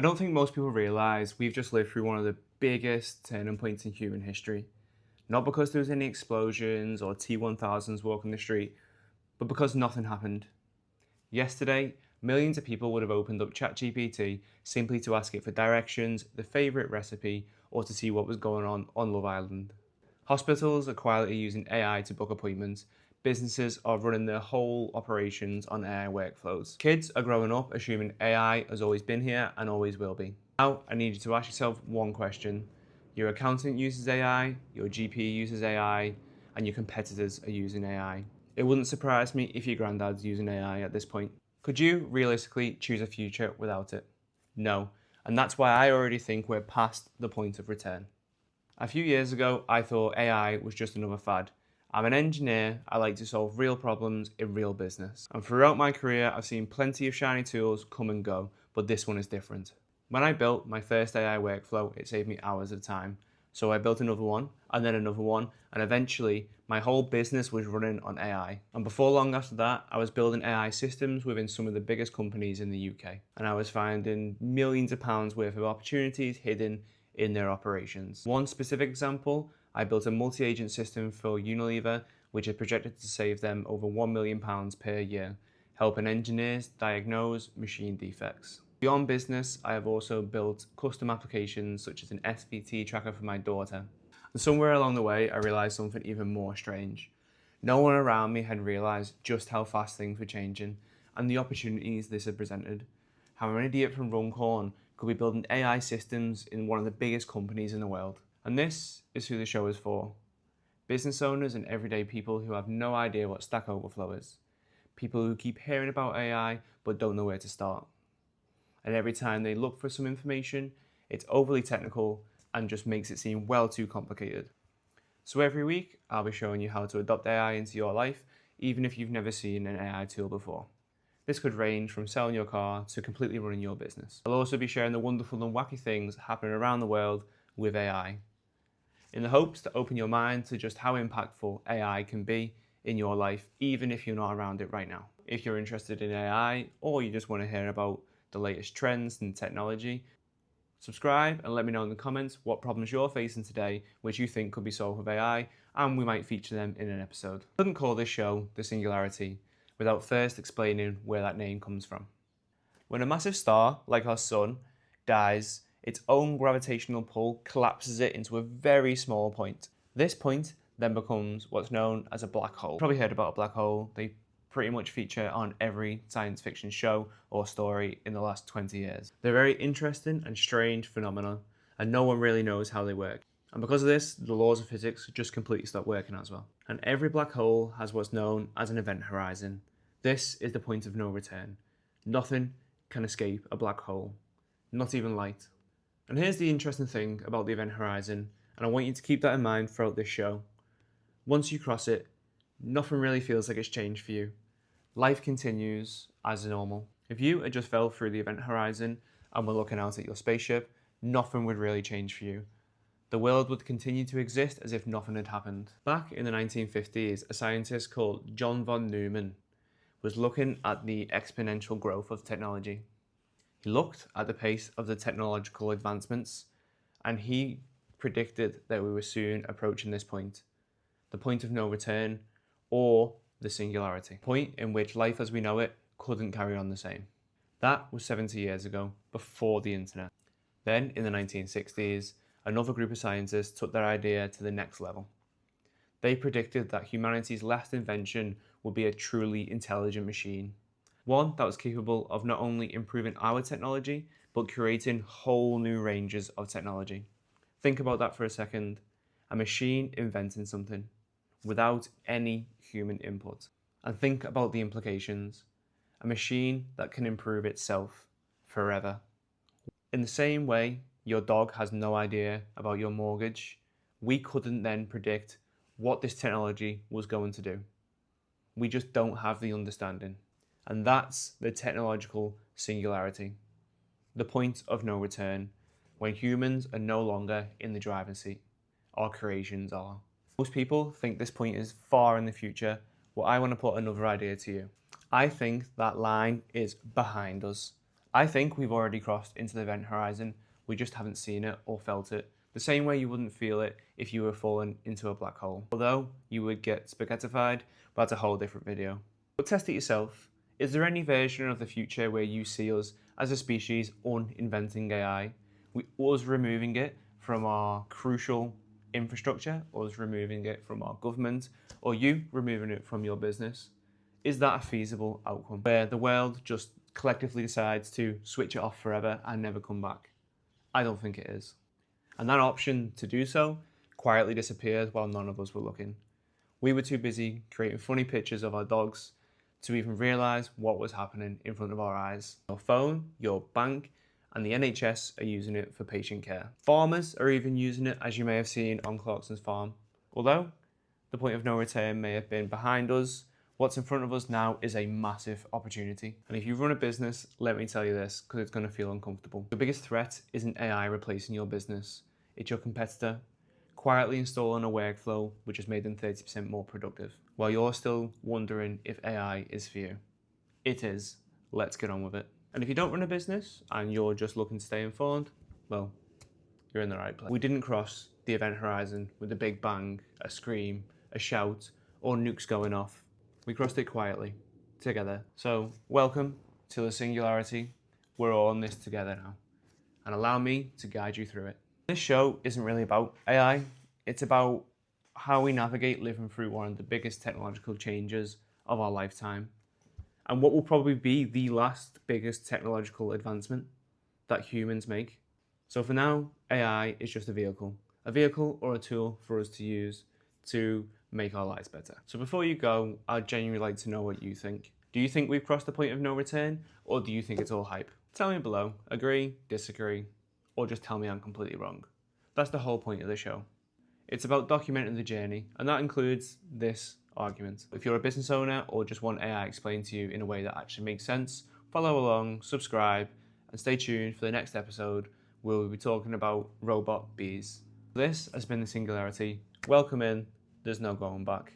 I don't think most people realise we've just lived through one of the biggest turning points in human history. Not because there was any explosions or T-1000s walking the street, but because nothing happened. Yesterday, millions of people would have opened up ChatGPT simply to ask it for directions, the favourite recipe, or to see what was going on Love Island. Hospitals are quietly using AI to book appointments. Businesses are running their whole operations on AI workflows. Kids are growing up assuming AI has always been here and always will be. Now, I need you to ask yourself one question. Your accountant uses AI, your GP uses AI, and your competitors are using AI. It wouldn't surprise me if your granddad's using AI at this point. Could you realistically choose a future without it? No, and that's why I already think we're past the point of return. A few years ago, I thought AI was just another fad. I'm an engineer, I like to solve real problems in real business. And throughout my career, I've seen plenty of shiny tools come and go, but this one is different. When I built my first AI workflow, it saved me hours of time. So I built another one, and then another one, and eventually my whole business was running on AI. And before long after that, I was building AI systems within some of the biggest companies in the UK. And I was finding millions of pounds worth of opportunities hidden in their operations. One specific example, I built a multi-agent system for Unilever, which is projected to save them over £1 million per year, helping engineers diagnose machine defects. Beyond business, I have also built custom applications such as an SVT tracker for my daughter. And somewhere along the way, I realized something even more strange. No one around me had realized just how fast things were changing and the opportunities this had presented. How an idiot from Runcorn could be building AI systems in one of the biggest companies in the world. And this is who the show is for. Business owners and everyday people who have no idea what Stack Overflow is. People who keep hearing about AI but don't know where to start. And every time they look for some information, it's overly technical and just makes it seem well too complicated. So every week, I'll be showing you how to adopt AI into your life, even if you've never seen an AI tool before. This could range from selling your car to completely running your business. I'll also be sharing the wonderful and wacky things happening around the world with AI, in the hopes to open your mind to just how impactful AI can be in your life, even if you're not around it right now. If you're interested in AI, or you just want to hear about the latest trends and technology, subscribe and let me know in the comments what problems you're facing today which you think could be solved with AI, and we might feature them in an episode. I couldn't call this show The Singularity without first explaining where that name comes from. When a massive star, like our sun, dies, its own gravitational pull collapses it into a very small point. This point then becomes what's known as a black hole. You've probably heard about a black hole. They pretty much feature on every science fiction show or story in the last 20 years. They're very interesting and strange phenomena, and no one really knows how they work. And because of this, the laws of physics just completely stop working as well. And every black hole has what's known as an event horizon. This is the point of no return. Nothing can escape a black hole, not even light. And here's the interesting thing about the event horizon, and I want you to keep that in mind throughout this show. Once you cross it, nothing really feels like it's changed for you. Life continues as normal. If you had just fell through the event horizon and were looking out at your spaceship, nothing would really change for you. The world would continue to exist as if nothing had happened. Back in the 1950s, a scientist called John von Neumann was looking at the exponential growth of technology. He looked at the pace of the technological advancements, and he predicted that we were soon approaching this point, the point of no return, or the singularity, point in which life as we know it couldn't carry on the same. That was 70 years ago, before the internet. Then, in the 1960s, another group of scientists took their idea to the next level. They predicted that humanity's last invention would be a truly intelligent machine. One that was capable of not only improving our technology, but creating whole new ranges of technology. Think about that for a second. A machine inventing something without any human input. And think about the implications. A machine that can improve itself forever. In the same way, your dog has no idea about your mortgage, we couldn't then predict what this technology was going to do. We just don't have the understanding. And that's the technological singularity, the point of no return, when humans are no longer in the driving seat. Our creations are. Most people think this point is far in the future. Well, I want to put another idea to you. I think that line is behind us. I think we've already crossed into the event horizon, we just haven't seen it or felt it, the same way you wouldn't feel it if you were falling into a black hole. Although you would get spaghettified, but that's a whole different video. But test it yourself. Is there any version of the future where you see us as a species uninventing AI, us removing it from our crucial infrastructure, us removing it from our government, or you removing it from your business? Is that a feasible outcome where the world just collectively decides to switch it off forever and never come back? I don't think it is. And that option to do so quietly disappeared while none of us were looking. We were too busy creating funny pictures of our dogs to even realise what was happening in front of our eyes. Your phone, your bank, and the NHS are using it for patient care. Farmers are even using it, as you may have seen on Clarkson's farm. Although the point of no return may have been behind us, what's in front of us now is a massive opportunity. And if you run a business, let me tell you this, because it's going to feel uncomfortable. The biggest threat isn't AI replacing your business. It's your competitor quietly installing a workflow which has made them 30% more productive, while you're still wondering if AI is for you. It is. Let's get on with it. And if you don't run a business and you're just looking to stay informed, well, you're in the right place. We didn't cross the event horizon with a big bang, a scream, a shout, or nukes going off. We crossed it quietly, together. So welcome to the Singularity. We're all in this together now. And allow me to guide you through it. This show isn't really about AI. It's about how we navigate living through one of the biggest technological changes of our lifetime, and what will probably be the last biggest technological advancement that humans make. So for now, AI is just a vehicle or a tool for us to use to make our lives better. So before you go, I'd genuinely like to know what you think. Do you think we've crossed the point of no return, or do you think it's all hype? Tell me below. Agree, disagree, or just tell me I'm completely wrong. That's the whole point of the show. It's about documenting the journey, and that includes this argument. If you're a business owner or just want AI explained to you in a way that actually makes sense, follow along, subscribe, and stay tuned for the next episode where we'll be talking about robot bees. This has been the Singularity. Welcome in. There's no going back.